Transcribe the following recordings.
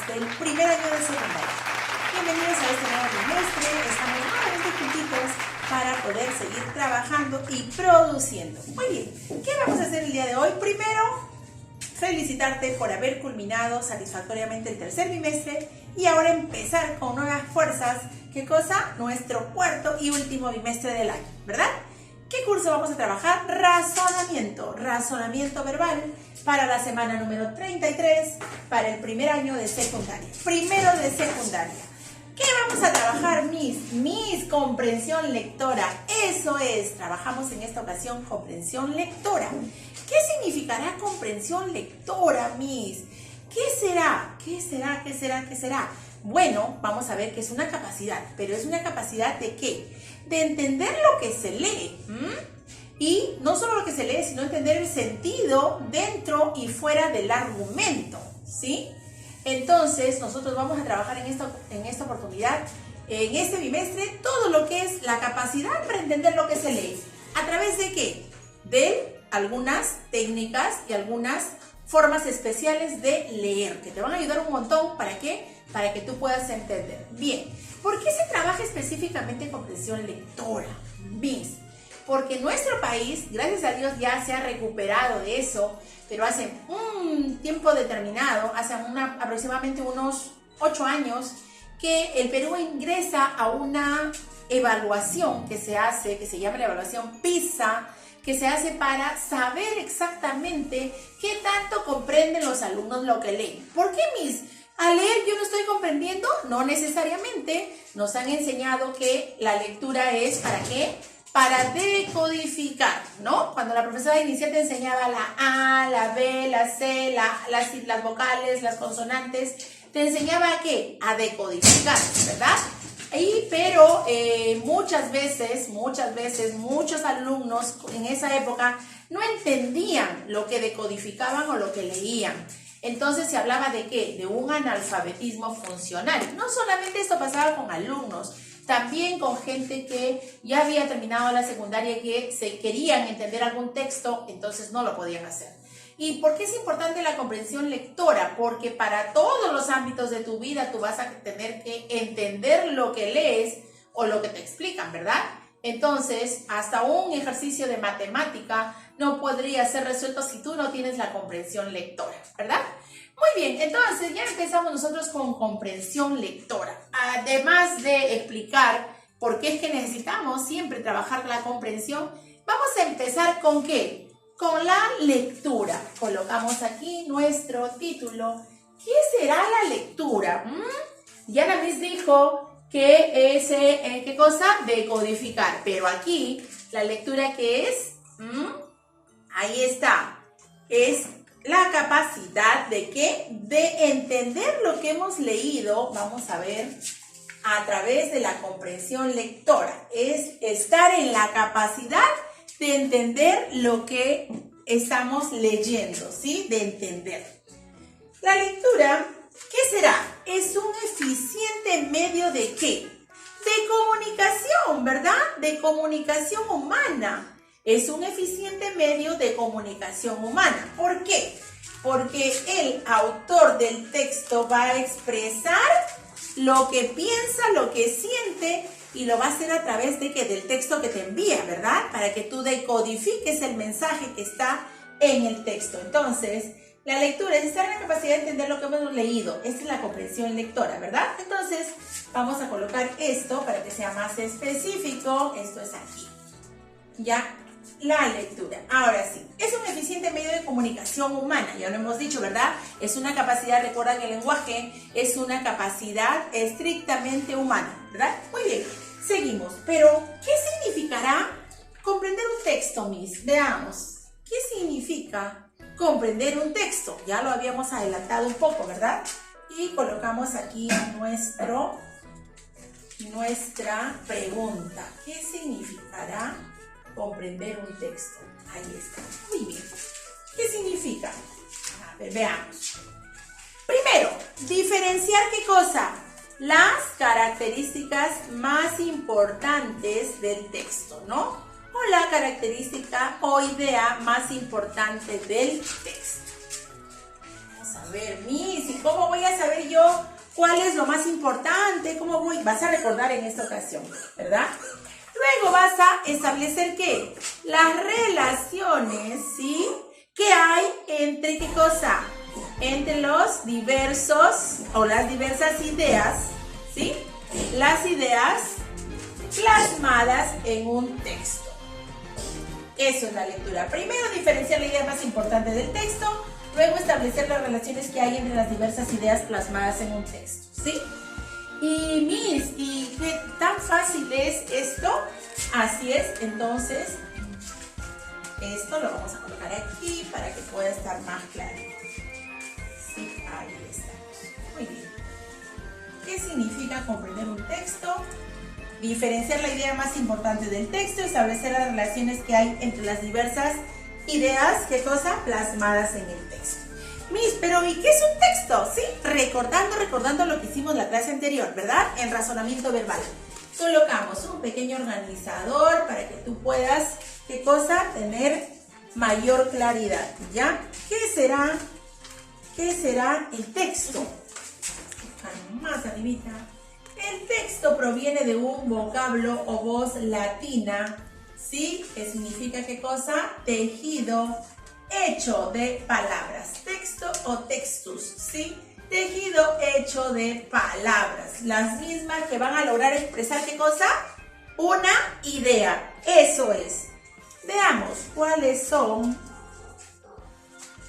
del primer año de secundaria. Bienvenidos a este nuevo trimestre, estamos nuevamente juntitos para poder seguir trabajando y produciendo. Muy bien, ¿qué vamos a hacer el día de hoy? Primero, felicitarte por haber culminado satisfactoriamente el tercer bimestre y ahora empezar con nuevas fuerzas. ¿Qué cosa? Nuestro cuarto y último bimestre del año, ¿verdad? ¿Qué curso vamos a trabajar? Razonamiento verbal para la semana número 33 para el primer año de secundaria. Primero de secundaria. ¿Qué vamos a trabajar, Miss? Comprensión lectora. Eso es, trabajamos en esta ocasión comprensión lectora. ¿Qué significará comprensión lectora, Miss? ¿Qué será? Bueno, vamos a ver que es una capacidad, pero es una capacidad ¿de qué? De entender lo que se lee. Y no solo lo que se lee, sino entender el sentido dentro y fuera del argumento, ¿sí? Entonces, nosotros vamos a trabajar en esta oportunidad, en este bimestre, todo lo que es la capacidad para entender lo que se lee. ¿A través de qué? De algunas técnicas y algunas formas especiales de leer, que te van a ayudar un montón. ¿Para qué? Para que tú puedas entender. Bien, ¿por qué se trabaja específicamente en comprensión lectora, Miss? Porque nuestro país, gracias a Dios, ya se ha recuperado de eso, pero hace un tiempo determinado, hace aproximadamente unos 8 años, que el Perú ingresa a una evaluación que se hace, que se llama la evaluación PISA, que se hace para saber exactamente qué tanto comprenden los alumnos lo que leen. ¿Por qué, Miss? ¿Al leer yo no estoy comprendiendo? No necesariamente. Nos han enseñado que la lectura es ¿para qué? Para decodificar, ¿no? Cuando la profesora inicial te enseñaba la A, la B, la C, las vocales, las consonantes, te enseñaba ¿a qué? A decodificar, ¿verdad? Pero muchas veces, muchos alumnos en esa época no entendían lo que decodificaban o lo que leían. Entonces se hablaba de ¿qué? De un analfabetismo funcional. No solamente esto pasaba con alumnos, también con gente que ya había terminado la secundaria y que se querían entender algún texto, entonces no lo podían hacer. ¿Y por qué es importante la comprensión lectora? Porque para todos los ámbitos de tu vida tú vas a tener que entender lo que lees o lo que te explican, ¿verdad? Entonces, hasta un ejercicio de matemática no podría ser resuelto si tú no tienes la comprensión lectora, ¿verdad? Muy bien, entonces ya empezamos nosotros con comprensión lectora. Además de explicar por qué es que necesitamos siempre trabajar la comprensión, vamos a empezar ¿con qué? Con la lectura. Colocamos aquí nuestro título. ¿Qué será la lectura? Yana Miss dijo que es, ¿qué cosa? Decodificar. Pero aquí, ¿la lectura qué es? Ahí está. Es la capacidad de ¿qué? De entender lo que hemos leído, vamos a ver, a través de la comprensión lectora. Es estar en la capacidad de entender lo que estamos leyendo, ¿sí? De entender. La lectura, ¿qué será? Es un eficiente medio ¿de qué? De comunicación, ¿verdad? De comunicación humana. Es un eficiente medio de comunicación humana. ¿Por qué? Porque el autor del texto va a expresar lo que piensa, lo que siente y lo va a hacer a través de ¿qué? Del texto que te envía, ¿verdad? Para que tú decodifiques el mensaje que está en el texto. Entonces, la lectura es estar en la capacidad de entender lo que hemos leído. Esta es la comprensión lectora, ¿verdad? Entonces, vamos a colocar esto para que sea más específico. Esto es aquí. Ya. La lectura. Ahora sí, es un eficiente medio de comunicación humana, ya lo hemos dicho, ¿verdad? Es una capacidad, recuerda que el lenguaje es una capacidad estrictamente humana, ¿verdad? Muy bien, seguimos. Pero, ¿qué significará comprender un texto, Miss? Veamos. ¿Qué significa comprender un texto? Ya lo habíamos adelantado un poco, ¿verdad? Y colocamos aquí nuestra pregunta. ¿Qué significará comprender un texto? Ahí está. Muy bien. ¿Qué significa? A ver, veamos. Primero, diferenciar ¿qué cosa? Las características más importantes del texto, ¿no? O la característica o idea más importante del texto. Vamos a A ver, Miss, ¿y cómo voy a saber yo cuál es lo más importante? ¿Cómo voy? Vas a recordar en esta ocasión, ¿verdad? Luego vas a establecer, ¿qué? Las relaciones, ¿sí? ¿Qué hay entre qué cosa? Entre los diversos o las diversas ideas, ¿sí? Las ideas plasmadas en un texto. Eso es la lectura. Primero, diferenciar la idea más importante del texto. Luego, establecer las relaciones que hay entre las diversas ideas plasmadas en un texto, ¿sí? Y Miss, ¿y qué tan fácil es esto? Así es, entonces, esto lo vamos a colocar aquí para que pueda estar más claro. Sí, ahí está. Muy bien. ¿Qué significa comprender un texto? Diferenciar la idea más importante del texto, establecer las relaciones que hay entre las diversas ideas, ¿qué cosa? Plasmadas en el texto. Miss, pero ¿y qué es un texto? ¿Sí? Recordando lo que hicimos la clase anterior, ¿verdad? En razonamiento verbal. Colocamos un pequeño organizador para que tú puedas, ¿qué cosa? Tener mayor claridad, ¿ya? ¿Qué será el texto? Más arribita. El texto proviene de un vocablo o voz latina, ¿sí? Que significa ¿qué cosa? Tejido hecho de palabras. Texto o textus, ¿sí? Tejido hecho de palabras. Las mismas que van a lograr expresar ¿qué cosa? Una idea. Eso es. Veamos cuáles son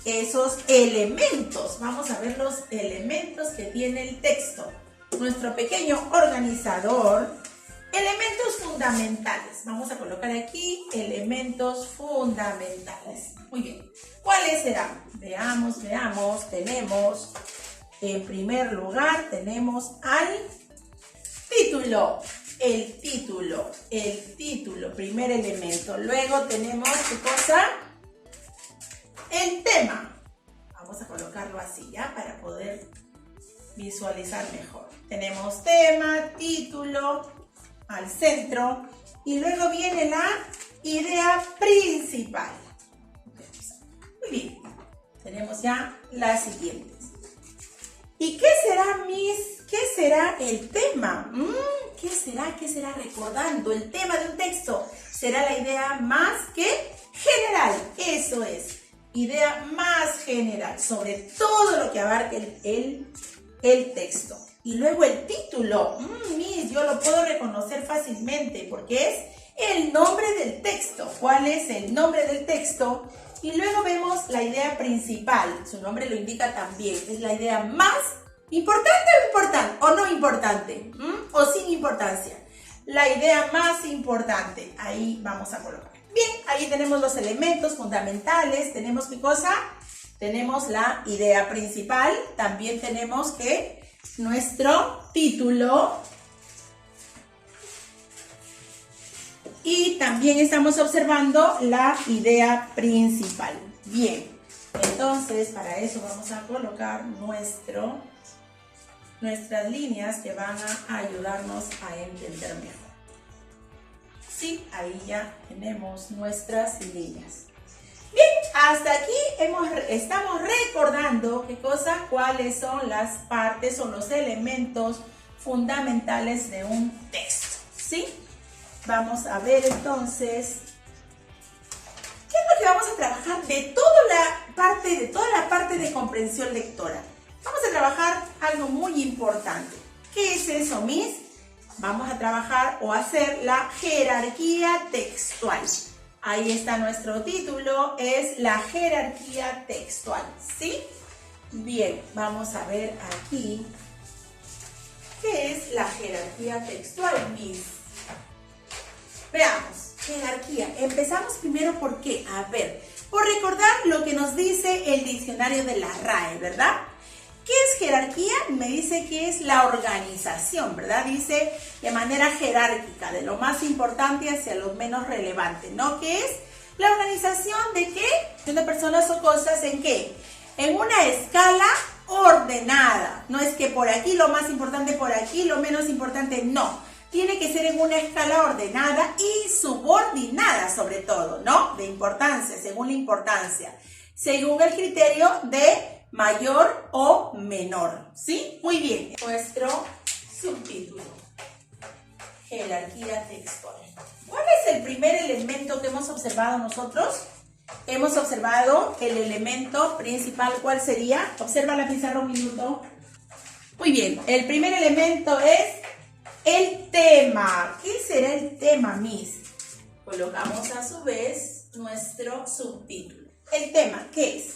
esos elementos. Vamos a ver los elementos que tiene el texto. Nuestro pequeño organizador. Elementos fundamentales. Vamos a colocar aquí elementos fundamentales. Muy bien. ¿Cuáles serán? Veamos. Tenemos, en primer lugar, tenemos al título. El título, primer elemento. Luego tenemos, ¿qué cosa? El tema. Vamos a colocarlo así, ¿ya? Para poder visualizar mejor. Tenemos tema, título, al centro, y luego viene la idea principal. Muy bien, tenemos ya las siguientes. ¿Y qué será, Miss? ¿Qué será el tema? ¿Qué será? Recordando el tema de un texto. Será la idea más que general. Eso es, idea más general sobre todo lo que abarque el texto. Y luego el título, Miss, yo lo puedo reconocer fácilmente porque es el nombre del texto. ¿Cuál es el nombre del texto? Y luego vemos la idea principal, su nombre lo indica también, es la idea más importante o no importante, o sin importancia. La idea más importante, ahí vamos a colocar. Bien, ahí tenemos los elementos fundamentales, tenemos ¿qué cosa? Tenemos la idea principal, también tenemos que nuestro título y también estamos observando la idea principal. Bien, entonces para eso vamos a colocar nuestras líneas que van a ayudarnos a entender mejor. Sí, ahí ya tenemos nuestras líneas. Bien, hasta aquí estamos recordando qué cosa, cuáles son las partes o los elementos fundamentales de un texto, ¿sí? Vamos a ver entonces qué es lo que vamos a trabajar de toda la parte de comprensión lectora. Vamos a trabajar algo muy importante. ¿Qué es eso, Miss? Vamos a trabajar o hacer la jerarquía textual. Ahí está nuestro título, es la jerarquía textual, ¿sí? Bien, vamos a ver aquí qué es la jerarquía textual, Miss. Veamos, jerarquía. Empezamos primero por qué. A ver, por recordar lo que nos dice el diccionario de la RAE, ¿verdad? ¿Qué es jerarquía? Me dice que es la organización, ¿verdad? Dice de manera jerárquica, de lo más importante hacia lo menos relevante, ¿no? ¿Qué es? La organización de qué? De personas o cosas en qué? En una escala ordenada. No es que por aquí lo más importante, por aquí lo menos importante, no. Tiene que ser en una escala ordenada y subordinada sobre todo, ¿no? De importancia, según la importancia. Según el criterio de mayor o menor, ¿sí? Muy bien. Nuestro subtítulo, jerarquía textual. ¿Cuál es el primer elemento que hemos observado nosotros? Hemos observado el elemento principal. ¿Cuál sería? Observa la pizarra un minuto. Muy bien, el primer elemento es el tema. ¿Qué será el tema, Miss? Colocamos a su vez nuestro subtítulo. El tema, ¿qué es?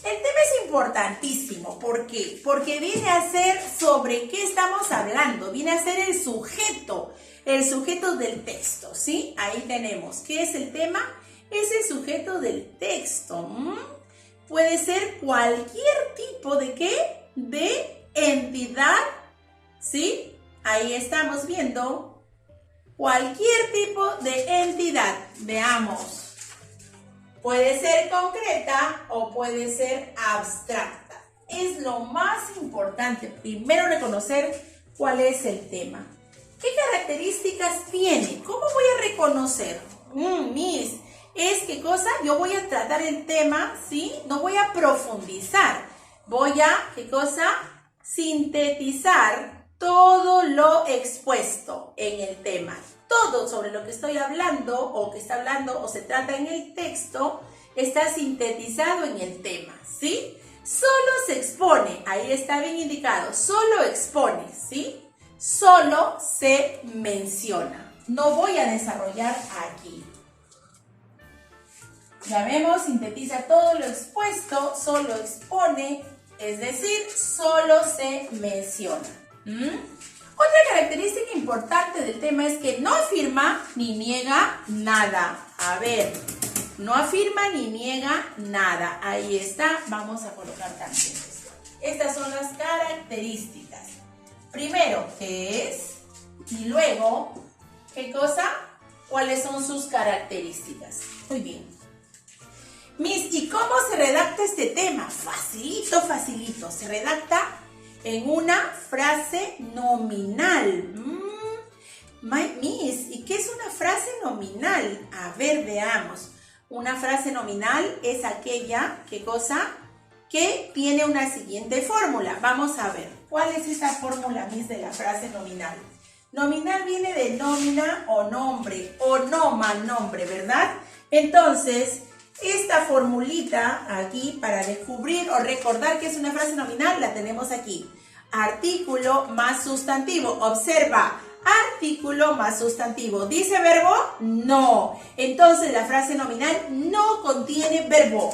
El tema es importantísimo. ¿Por qué? Porque viene a ser sobre qué estamos hablando. Viene a ser el sujeto del texto, ¿sí? Ahí tenemos. ¿Qué es el tema? Es el sujeto del texto. Puede ser cualquier tipo de ¿qué? De entidad, ¿sí? Ahí estamos viendo cualquier tipo de entidad. Veamos. Puede ser concreta o puede ser abstracta. Es lo más importante. Primero reconocer cuál es el tema. ¿Qué características tiene? ¿Cómo voy a reconocer? Miss, es qué cosa, yo voy a tratar el tema, ¿sí? No voy a profundizar. Voy a, ¿qué cosa? Sintetizar todo lo expuesto en el tema. Todo sobre lo que estoy hablando o que está hablando o se trata en el texto está sintetizado en el tema, ¿sí? Solo se expone, ahí está bien indicado, solo expone, ¿sí? Solo se menciona. No voy a desarrollar aquí. Ya vemos, sintetiza todo lo expuesto, solo expone, es decir, solo se menciona. Otra característica importante del tema es que no afirma ni niega nada. A ver, no afirma ni niega nada. Ahí está, vamos a colocar también esto. Estas son las características. Primero, ¿qué es? Y luego, ¿qué cosa? ¿Cuáles son sus características? Muy bien. Miss, ¿y cómo se redacta este tema? Facilito, facilito. Se redacta en una frase nominal. Miss, ¿y qué es una frase nominal? A ver, veamos. Una frase nominal es aquella, ¿qué cosa? Que tiene una siguiente fórmula. Vamos a ver. ¿Cuál es esa fórmula, Miss, de la frase nominal? Nominal viene de nómina o nombre, o noma, nombre, ¿verdad? Entonces, esta formulita aquí para descubrir o recordar que es una frase nominal la tenemos aquí. Artículo más sustantivo. Observa, artículo más sustantivo. ¿Dice verbo? No. Entonces la frase nominal no contiene verbo.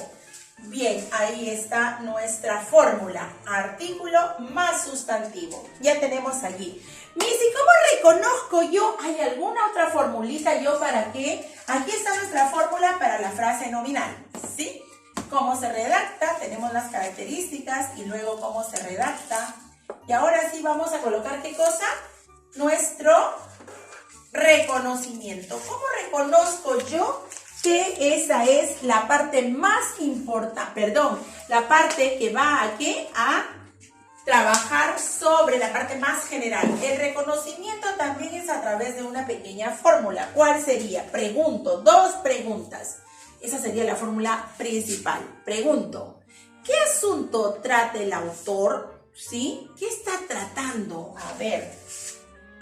Bien, ahí está nuestra fórmula. Artículo más sustantivo. Ya tenemos allí. Miss, ¿y cómo reconozco yo? ¿Hay alguna otra formulita yo para qué? Aquí está nuestra fórmula para la frase nominal, ¿sí? Cómo se redacta, tenemos las características y luego cómo se redacta. Y ahora sí vamos a colocar, ¿qué cosa? Nuestro reconocimiento. ¿Cómo reconozco yo que esa es la parte más importante? La parte que va a ¿qué? A trabajar sobre la parte más general. El reconocimiento también es a través de una pequeña fórmula. ¿Cuál sería? Pregunto, dos preguntas. Esa sería la fórmula principal. Pregunto, ¿qué asunto trata el autor? ¿Sí? ¿Qué está tratando? A ver,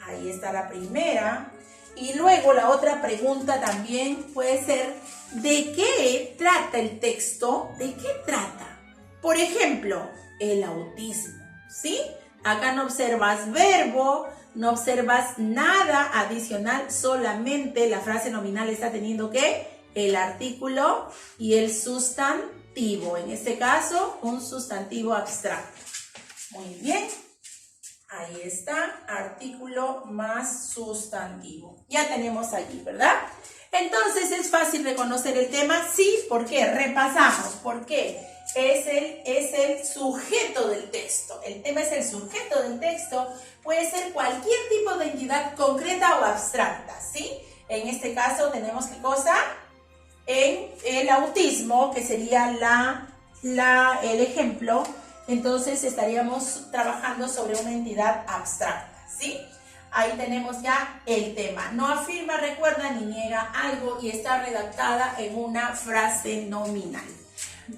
ahí está la primera. Y luego la otra pregunta también puede ser, ¿de qué trata el texto? ¿De qué trata? Por ejemplo, el autismo, ¿sí? Acá no observas verbo, no observas nada adicional, solamente la frase nominal está teniendo ¿qué? El artículo y el sustantivo. En este caso, un sustantivo abstracto. Muy bien. Ahí está, artículo más sustantivo. Ya tenemos allí, ¿verdad? Entonces, ¿es fácil reconocer el tema? Sí, ¿por qué? Repasamos. ¿Por qué? Es el sujeto del texto. El tema es el sujeto del texto. Puede ser cualquier tipo de entidad concreta o abstracta, ¿sí? En este caso tenemos ¿qué cosa? En el autismo, que sería el ejemplo. Entonces estaríamos trabajando sobre una entidad abstracta, ¿sí? Ahí tenemos ya el tema. No afirma, recuerda ni niega algo y está redactada en una frase nominal.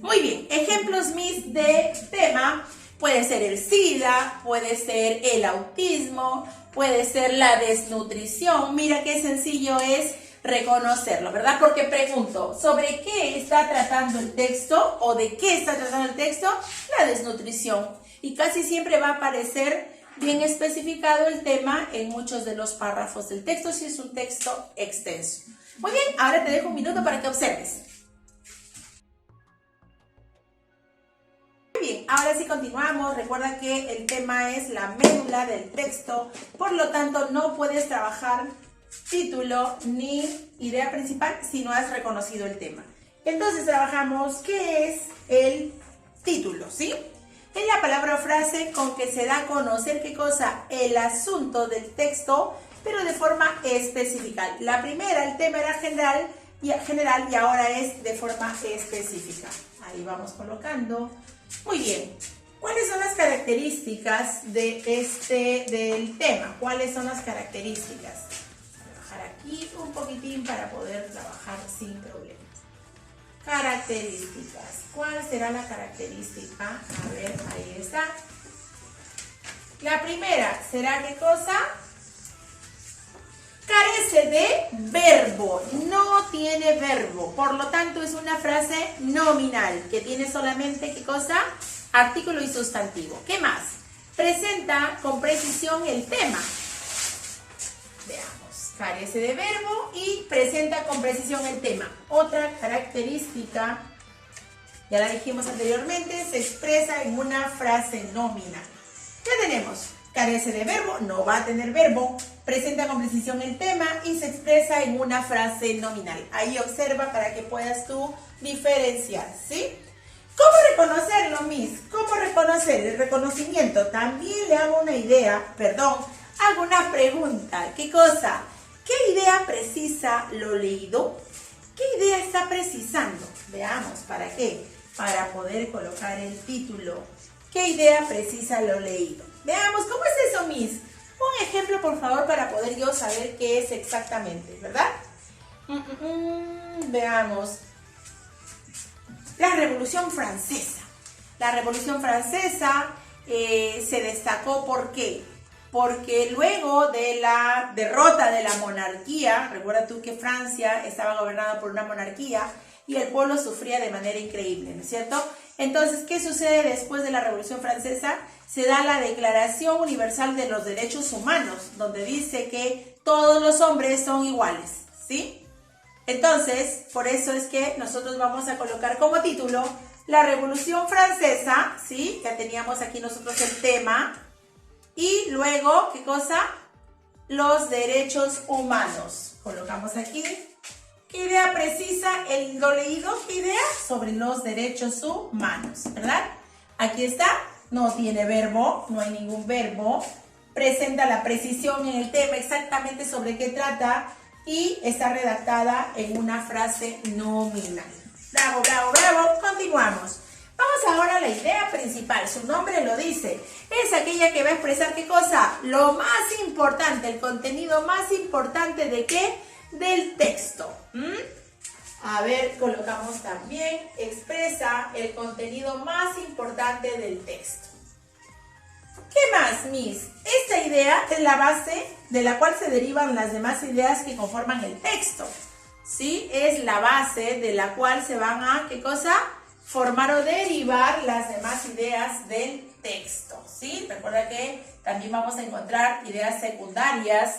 Muy bien, ejemplos mis de tema. Puede ser el SIDA, puede ser el autismo, puede ser la desnutrición. Mira qué sencillo es reconocerlo, ¿verdad? Porque pregunto, ¿sobre qué está tratando el texto o de qué está tratando el texto? La desnutrición. Y casi siempre va a aparecer bien especificado el tema en muchos de los párrafos del texto si es un texto extenso. Muy bien, ahora te dejo un minuto para que observes. Bien, ahora sí continuamos. Recuerda que el tema es la médula del texto, por lo tanto no puedes trabajar título ni idea principal si no has reconocido el tema. Entonces trabajamos qué es el título, ¿sí? Es la palabra o frase con que se da a conocer qué cosa, el asunto del texto, pero de forma específica. La primera, el tema era general y ahora es de forma específica. Ahí vamos colocando. Muy bien, ¿cuáles son las características del tema? ¿Cuáles son las características? Voy a bajar aquí un poquitín para poder trabajar sin problemas. Características. ¿Cuál será la característica? A ver, ahí está. La primera, ¿será qué cosa? Carece de verbo, no tiene verbo, por lo tanto es una frase nominal que tiene solamente, ¿qué cosa? Artículo y sustantivo. ¿Qué más? Presenta con precisión el tema. Veamos, carece de verbo y presenta con precisión el tema. Otra característica, ya la dijimos anteriormente, se expresa en una frase nominal. ¿Qué tenemos? Carece de verbo, no va a tener verbo, presenta con precisión el tema y se expresa en una frase nominal. Ahí observa para que puedas tú diferenciar, ¿sí? ¿Cómo reconocerlo, Miss? ¿Cómo reconocer? El reconocimiento. También le hago hago una pregunta. ¿Qué cosa? ¿Qué idea precisa lo leído? ¿Qué idea está precisando? Veamos, ¿para qué? Para poder colocar el título. ¿Qué idea precisa lo leído? Veamos, ¿cómo es eso, Miss? Un ejemplo, por favor, para poder yo saber qué es exactamente, ¿verdad? Veamos. La Revolución Francesa. La Revolución Francesa se destacó, ¿por qué? Porque luego de la derrota de la monarquía, recuerda tú que Francia estaba gobernada por una monarquía y el pueblo sufría de manera increíble, ¿no es cierto? Entonces, ¿qué sucede después de la Revolución Francesa? Se da la Declaración Universal de los Derechos Humanos, donde dice que todos los hombres son iguales, ¿sí? Entonces, por eso es que nosotros vamos a colocar como título la Revolución Francesa, ¿sí? Ya teníamos aquí nosotros el tema. Y luego, ¿qué cosa? Los derechos humanos. Colocamos aquí. ¿Qué idea precisa lo leído? ¿Qué idea? Sobre los derechos humanos, ¿verdad? Aquí está. No tiene verbo, no hay ningún verbo. Presenta la precisión en el tema, exactamente sobre qué trata. Y está redactada en una frase nominal. Bravo, bravo, bravo. Continuamos. Vamos ahora a la idea principal. Su nombre lo dice. Es aquella que va a expresar ¿qué cosa? Lo más importante, el contenido más importante ¿de qué? Del texto. A ver, colocamos también, expresa el contenido más importante del texto. ¿Qué más, Miss? Esta idea es la base de la cual se derivan las demás ideas que conforman el texto. ¿Sí? Es la base de la cual se van a, ¿qué cosa? Formar o derivar las demás ideas del texto. ¿Sí? Recuerda que también vamos a encontrar ideas secundarias.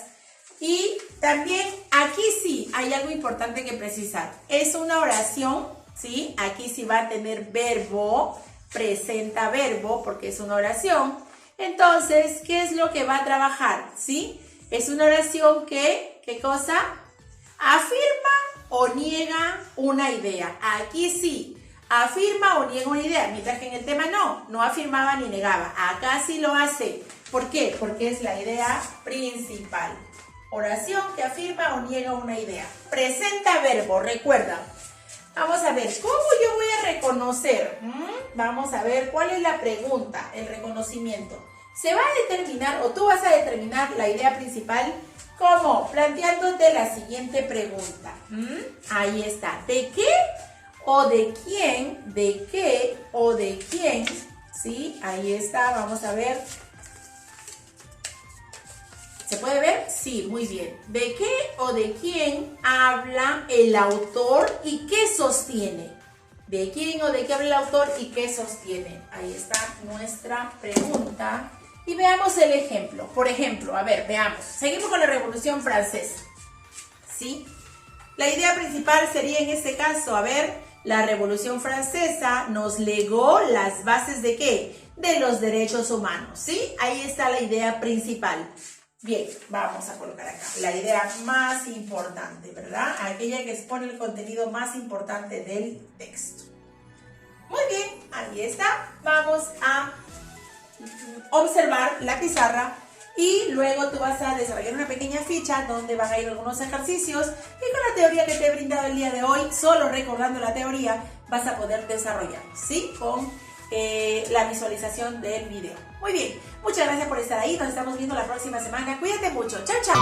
Y también aquí sí hay algo importante que precisar. Es una oración, ¿sí? Aquí sí va a tener verbo, presenta verbo porque es una oración. Entonces, ¿qué es lo que va a trabajar? ¿Sí? Es una oración que, ¿qué cosa? Afirma o niega una idea. Aquí sí, afirma o niega una idea, mientras que en el tema no afirmaba ni negaba. Acá sí lo hace. ¿Por qué? Porque es la idea principal. Oración que afirma o niega una idea. Presenta verbo, recuerda. Vamos a ver, ¿cómo yo voy a reconocer? Vamos a ver, ¿cuál es la pregunta? El reconocimiento. Se va a determinar, o tú vas a determinar la idea principal, ¿cómo? Planteándote la siguiente pregunta. Ahí está. ¿De qué o de quién, de qué o de quién, ¿sí? Ahí está, vamos a ver. ¿Se puede ver? Sí, muy bien. ¿De qué o de quién habla el autor y qué sostiene? ¿De quién o de qué habla el autor y qué sostiene? Ahí está nuestra pregunta. Y veamos el ejemplo. Por ejemplo, a ver, veamos. Seguimos con la Revolución Francesa. ¿Sí? La idea principal sería en este caso, a ver, la Revolución Francesa nos legó las bases ¿de qué? De los derechos humanos, ¿sí? Ahí está la idea principal. Bien, vamos a colocar acá la idea más importante, ¿verdad? Aquella que expone el contenido más importante del texto. Muy bien, ahí está. Vamos a observar la pizarra y luego tú vas a desarrollar una pequeña ficha donde van a ir algunos ejercicios y con la teoría que te he brindado el día de hoy, solo recordando la teoría, vas a poder desarrollar, ¿sí? Con la visualización del video. Muy bien, muchas gracias por estar ahí, nos estamos viendo la próxima semana. Cuídate mucho, chao, chao.